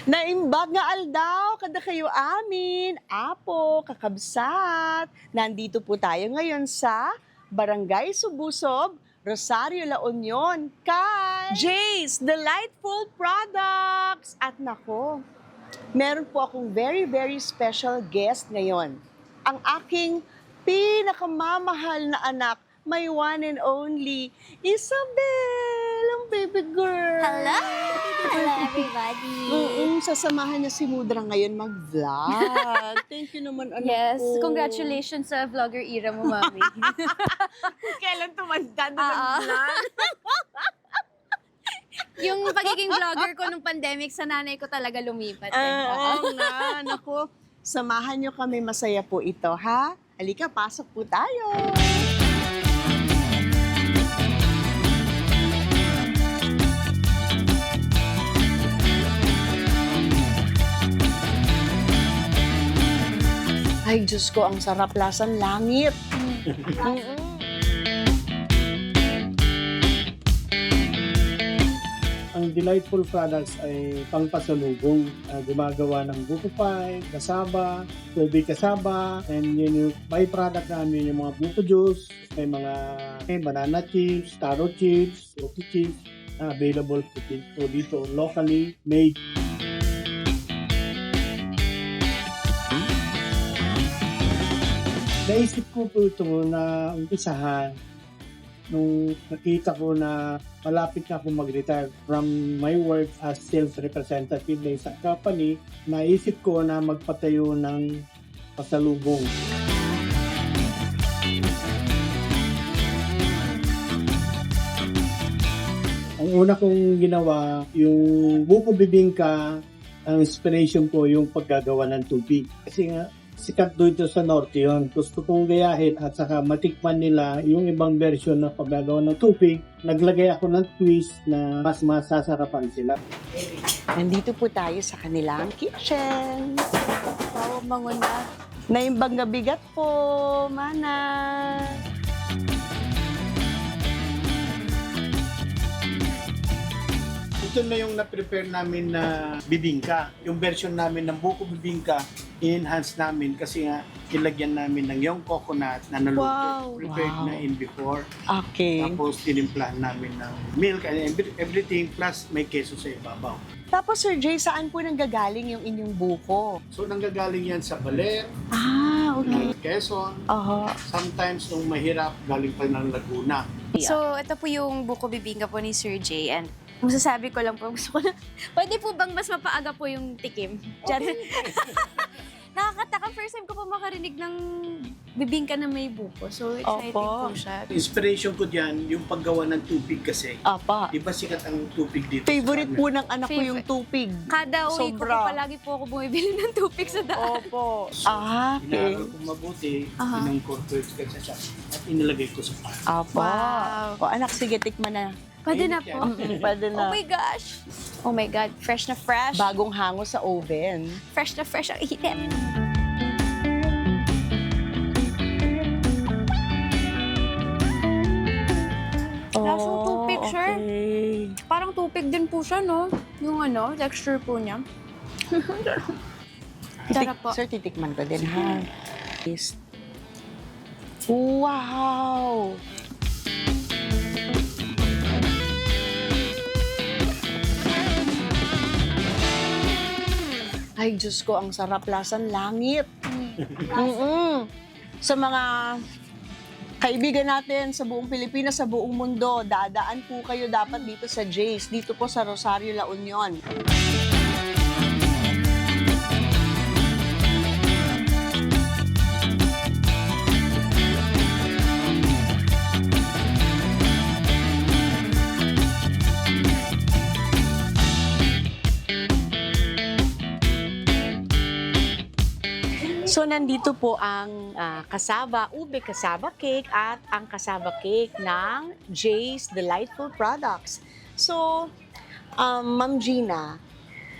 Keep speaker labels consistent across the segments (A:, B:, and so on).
A: Naimbag nga aldaw, kada kayo amin, apo, kakabsat. Nandito po tayo ngayon sa Barangay Subusob, Rosario, La Union, kay Jay's Delightful Products. At nako, meron po akong very special guest ngayon. Ang aking pinakamamahal na anak, my one and only, Isabel, ang baby girl.
B: Hello! Hello, everybody!
A: Sasamahan niya si Mudra ngayon mag-vlog. Thank you naman, anak
B: Yes,
A: ko.
B: congratulations sa vlogger era mo, Mami.
A: Kailan tumanda na
B: Oo.
A: mag-vlog?
B: Yung pagiging vlogger ko nung pandemic, sa nanay ko talaga lumipat.
A: Oo nga, naku. Samahan niyo kami, masaya po ito, ha? Halika, pasok po tayo. Ay, Diyos ko, ang sarap, lasang langit.
C: Ang Delightful Products ay pangpasalubong. Gumagawa ng buko pie, kasaba, tubig kasaba, and yun yung byproduct namin yung mga buko juice, may mga banana chips, taro chips, roti chips, available po dito locally made. Naisip ko po ito na umpisahan nung nakita ko na malapit na akong mag-retire from my work as sales representative ng isang company, naisip ko na magpatayo ng pasalubong. Ang una kong ginawa, yung buko bibingka, ang inspiration ko yung paggagawa ng tubig. Kasi nga, sikat dito sa norte yun. Gusto kong gayahin at saka matikman nila yung ibang version na paggagawa ng tubig. Naglagay ako ng twist na mas masasarapan sila.
A: Nandito po tayo sa kanilang kitchen.
B: Wow, bango na.
A: Naimbag nga bigat po, mana.
C: Ito na yung na-prepare namin na bibingka. Yung version namin ng buko bibingka, i-enhance namin kasi nga ilagyan namin ng yung coconut na naluto.
A: Wow,
C: Prepared
A: wow.
C: na in before.
A: Okay.
C: Tapos tinimplahan namin ng milk and everything plus may keso sa ibabaw.
A: Tapos, Sir Jay, saan po nanggagaling yung inyong buko?
C: So nanggagaling yan sa Baler,
A: Okay.
C: Quezon,
A: Oho.
C: sometimes nung mahirap galing pa ng Laguna.
B: So, ito po yung buko bibingka po ni Sir Jay. And masasabi ko lang po, gusto ko na, pwede po bang mas mapaaga po yung tikim? Diyan. Nakakataka, first time ko po makarinig ng bibingka na may buko. So, exciting
A: Opo.
B: po siya.
C: Inspiration ko diyan yung paggawa ng tubig kasi.
A: Apa.
C: Di ba sikat ang tubig dito?
A: Favorite
C: sa
A: po
C: kanila?
A: ng anak ko yung tupig.
B: Kada uwi ko po
A: Sobra.
B: palagi po ako bumibili ng tubig sa daan.
A: Opo.
C: So,
A: Okay.
C: inaral ko mabuti,
B: Aha.
C: incorporate ko siya at inilagay ko sa pan.
A: Apo.
B: Wow.
A: O anak, sige, tikman na.
B: Pwede na
C: Mainit
B: po.
A: Pwede
B: Oh
A: na.
B: my gosh. Oh my God. Fresh na fresh.
A: Bagong hango sa oven.
B: Fresh na fresh ang init. Lasang tupig, sir.
A: Okay.
B: Parang tupig din po siya, no? Yung ano, texture po niya. Sarap po.
A: Sir, titikman ko din, ha? Taste. Wow! Ay, Diyos ko, ang sarap, lasang langit. Sa mga kaibigan natin sa buong Pilipinas, sa buong mundo, dadaan po kayo dapat dito sa Jay's, dito po sa Rosario, La Union. So, nandito po ang kasaba, ube kasaba cake at ang kasaba cake ng Jay's Delightful Products. So, Ma'am Gina,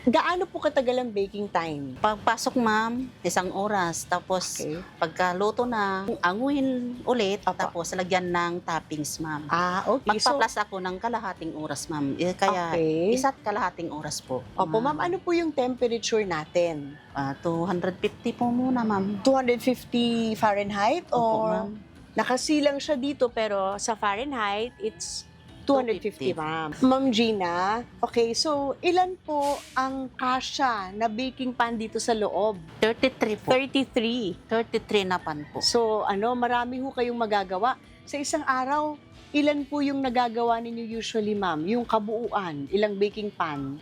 A: Gaano po katagal ang baking time?
D: Pagpasok, ma'am, 1 oras. Tapos,
A: Okay.
D: pagkaluto na, anguhin ulit.
A: Apa.
D: Tapos, lagyan ng toppings, ma'am.
A: Okay. So,
D: Magpa-plus ako ng kalahating oras, ma'am. Kaya,
A: okay.
D: isa't kalahating oras po.
A: Opo, ma'am, ano po yung temperature natin?
D: 250 po muna, ma'am.
A: 250 Fahrenheit
D: Opo,
A: or
D: ma'am.
A: nakasilang siya dito pero sa Fahrenheit it's 250,
D: 250.
A: ma'am. Ma'am Gina, okay, so ilan po ang kasya na baking pan dito sa loob?
D: 33 po.
A: 33.
D: 33 na pan po.
A: So, marami ho kayong magagawa. Sa isang araw, ilan po yung nagagawa ninyo usually, ma'am? Yung kabuuan, ilang baking pan?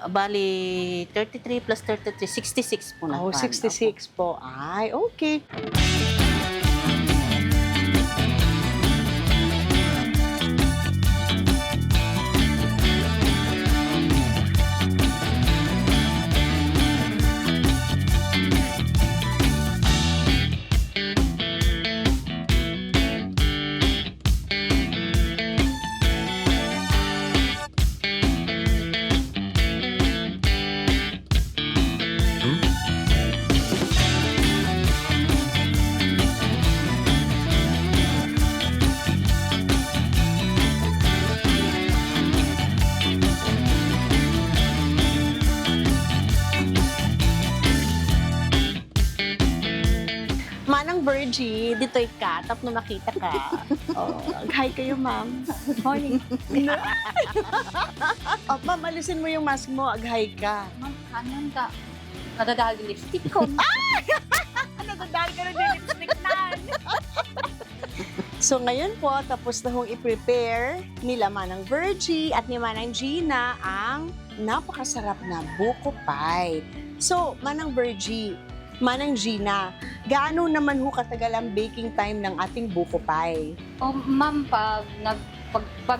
D: Bali, 33 plus 33, 66 po na
A: Oh,
D: pan.
A: 66 po. Ay, okay. Manang Virgie, dito'y ka, tap na makita ka. Hi kayo, ma'am.
B: Morning.
A: Ma'am, alisin mo yung mask mo, aghay ka.
B: Ma'am, kanan ka. Nadadahal yung lipstick ko.
A: Nadadahal ka na din lipstick nan. So ngayon po, tapos na hong i-prepare nila Manang Virgie at ni Manang Gina ang napakasarap na buko pie. So, Manang Virgie, Manang Gina, gaano naman ho katagal ang baking time ng ating buko pie?
E: Ma'am, pag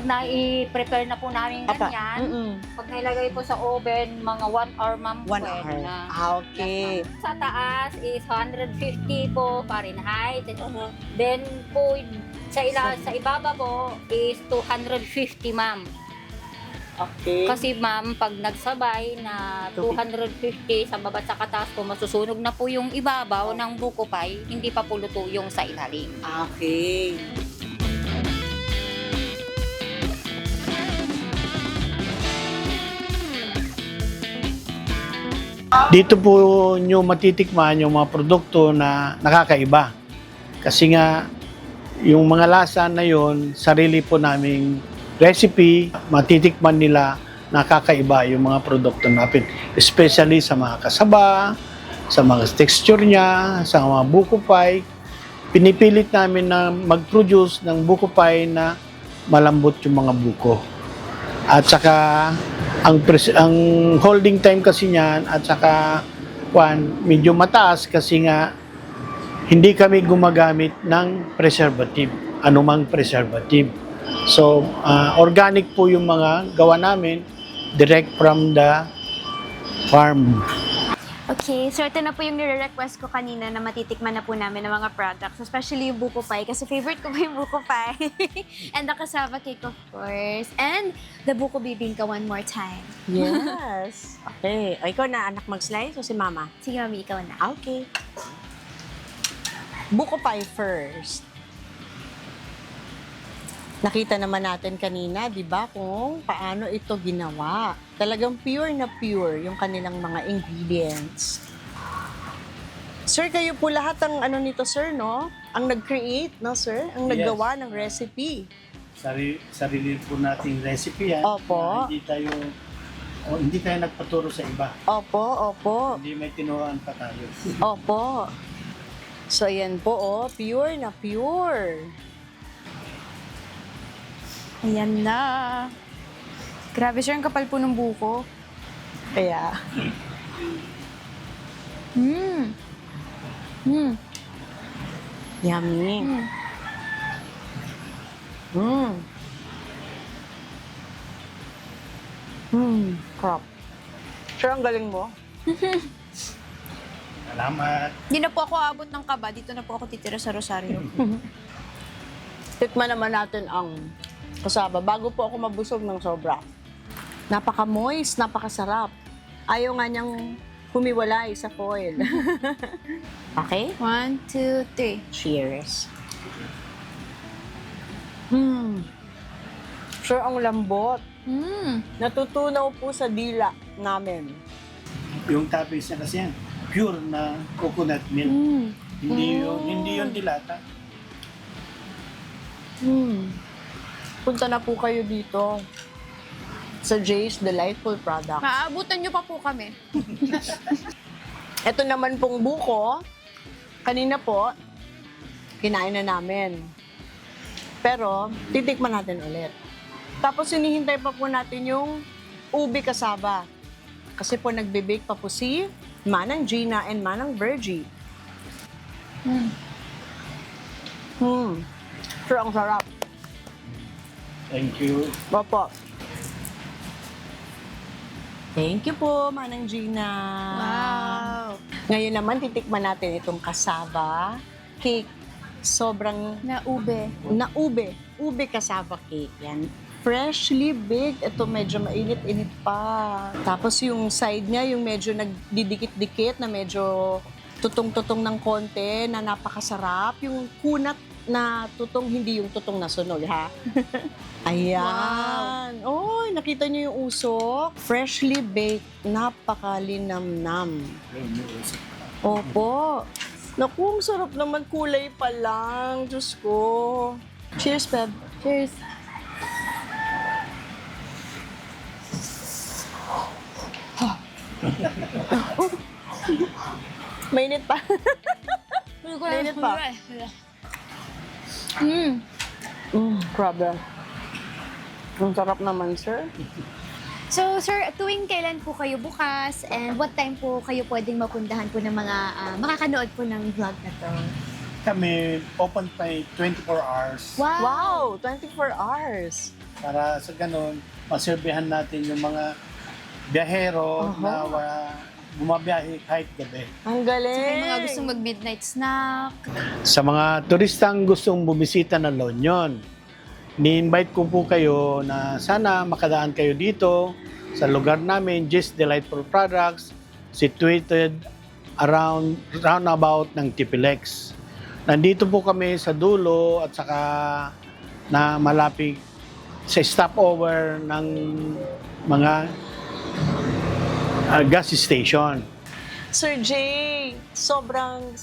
E: nai-prepare na po namin ganyan, pag nailagay po sa oven, mga 1 hour, ma'am,
A: 1
E: pwede
A: hour.
E: na.
A: Okay.
E: Sa taas is 150 po Fahrenheit. Then po, sa ibaba po is 250, ma'am.
A: Okay.
E: Kasi ma'am, pag nagsabay na 250 sa baba at sa kataas po, masusunog na po yung ibabaw ng buko pie, hindi pa po luto yung sa ilalim.
A: Okay.
C: Dito po nyo matitikman yung mga produkto na nakakaiba. Kasi nga, yung mga lasa na yon, sarili po naming recipe, matitikman nila nakakaiba yung mga produkto natin. Especially sa mga kasaba, sa mga texture niya, sa mga buko pie. Pinipilit namin na mag-produce ng buko pie na malambot yung mga buko. At saka, ang holding time kasi niyan at saka medyo mataas kasi nga hindi kami gumagamit ng preservative, anumang preservative. So, organic po yung mga gawa namin direct from the farm.
B: Okay, so ito na po yung nire-request ko kanina na matitikman na po namin ng mga products, especially yung buko pie, kasi favorite ko po yung buko pie. And the cassava cake, of course. And the buko bibingka one more time.
A: Yes. Okay. O, ikaw na, anak, mag-slice o si mama?
B: Sige, mami, ikaw na.
A: Okay. Buko pie first. Nakita naman natin kanina, di ba, kung paano ito ginawa. Talagang pure na pure yung kanilang mga ingredients. Sir, kayo po lahat ang ano nito, sir, no? Ang nag-create, no, sir? Ang
C: Yes.
A: naggawa ng recipe.
C: Sarili po nating recipe yan.
A: Opo.
C: Hindi tayo nagpaturo sa iba.
A: Opo, opo.
C: Hindi may tinuruan pa tayo.
A: Opo. So, ayan po, oh. Pure na pure.
B: Ayan na. Grabe, sir, ang kapal po ng buko.
A: Kaya, yummy. Crop. Sure, ang galing mo.
C: Salamat.
B: Hindi na po ako abot ng kaba. Dito na po ako titira sa Rosario.
A: Tikman naman natin ang kasaba bago po ako mabusog ng sobra. Napaka-moist, napakasarap. Ayaw nga niyang humiwalay sa foil. Okay?
B: 1, 2, 3.
A: Cheers. Sure, ang lambot. Natutunaw po sa dila namin.
C: Yung toppings niya kasi yan, pure na coconut milk. Hindi yung dilata.
A: Punta na po kayo dito sa Jay's Delightful Products.
B: Maaabutan niyo pa po kami.
A: Ito naman pong buko, kanina po, kinain na namin. Pero, titikman natin ulit. Tapos, hinihintay pa po natin yung ubi kasaba. Kasi po, nagbe-bake pa po si Manang Gina and Manang Virgie. Sure, ang sarap.
C: Thank you.
A: Opo. Thank you po, Manang Gina.
B: Wow!
A: Ngayon naman, titikman natin itong cassava cake. Sobrang
B: Naube.
A: ube cassava cake. Yan. Freshly baked. Ito medyo mainit-init pa. Tapos yung side niya, yung medyo nagdidikit-dikit na medyo tutong-tutong ng konti na napakasarap. Yung kunat na tutong, hindi yung tutong na sunog, ha? Ayan. Oy, nakita niyo yung usok? Freshly baked. Napakalinamnam. Opo. Naku, ang sarap naman, kulay pa lang. Diyos ko. Cheers, Peb.
B: Cheers.
A: Mainit pa. Mainit pa. Grabe. Ang sarap naman, sir.
B: So, sir, tuwing kailan po kayo bukas and what time po kayo pwedeng mapuntahan po ng mga makakanood po ng vlog na to?
C: Kami open pa 24 hours
A: Wow, 24 hours.
C: para sa ganun, maserbihan natin yung mga biyahero na bumabiyahe kahit gabi.
A: Ang
B: Sa
A: galing.
B: may mga gustong mag-midnight snack.
C: Sa mga turistang gustong bumisita ng La Union, ni-invite ko po kayo na sana makadaan kayo dito sa lugar namin, Jay's Delightful Products, situated roundabout ng Tipilex. Nandito po kami sa dulo at saka na malapit sa stopover ng mga gas station.
A: Sir Jay, sobrang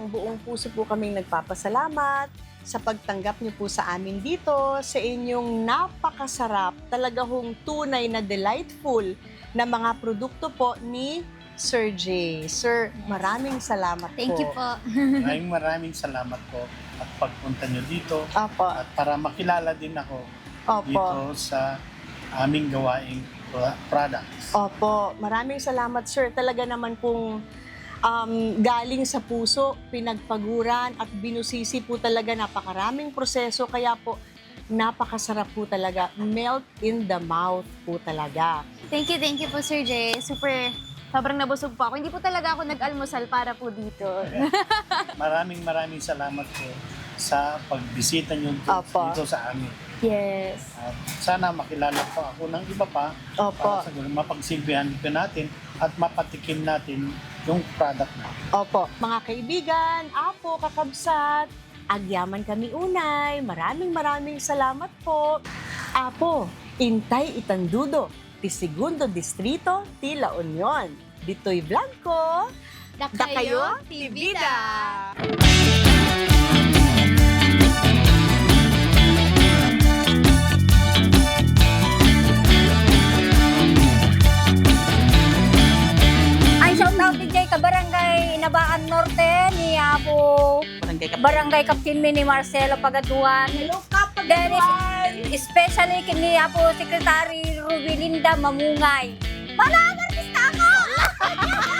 A: buong puso po kaming nagpapasalamat sa pagtanggap niyo po sa amin dito, sa inyong napakasarap, talaga hong tunay na delightful na mga produkto po ni Sir Jay. Sir, maraming salamat
B: Thank you
A: po.
B: po.
C: Maraming salamat po at pagpunta nyo dito
A: Opo.
C: at para makilala din ako
A: Opo.
C: dito sa aming gawaing products.
A: Opo, maraming salamat, sir. Talaga naman pong galing sa puso, pinagpaguran at binusisi po talaga, napakaraming proseso, kaya po napakasarap po talaga. Melt in the mouth po talaga.
B: Thank you po, Sir Jay. Sobrang nabusog po ako. Hindi po talaga ako nag-almusal para po dito.
C: Maraming salamat po sa pagbisita nyo
A: Opo.
C: dito sa amin.
B: Yes.
C: At sana makilala po ako ng iba pa
A: Opo.
C: para sa ganun mapagsilbihan ka natin at mapatikim natin yung product natin.
A: Opo. Mga kaibigan, apo, kakabsat, agyaman kami unay. Maraming salamat po. Apo, Intay Itandudo, ti Segundo Distrito, ti La Union. Dito'y Blanco.
B: Dakayo, Tibida!
E: Ay, shout out DJ ka Barangay Inabaan Norte ni Apo Barangay Captain Mini Marcelo Pagaduan.
A: Hello, Kapag
E: Then, especially kini Apo Secretary Ruby Linda Mamungay. Wala, artista ako!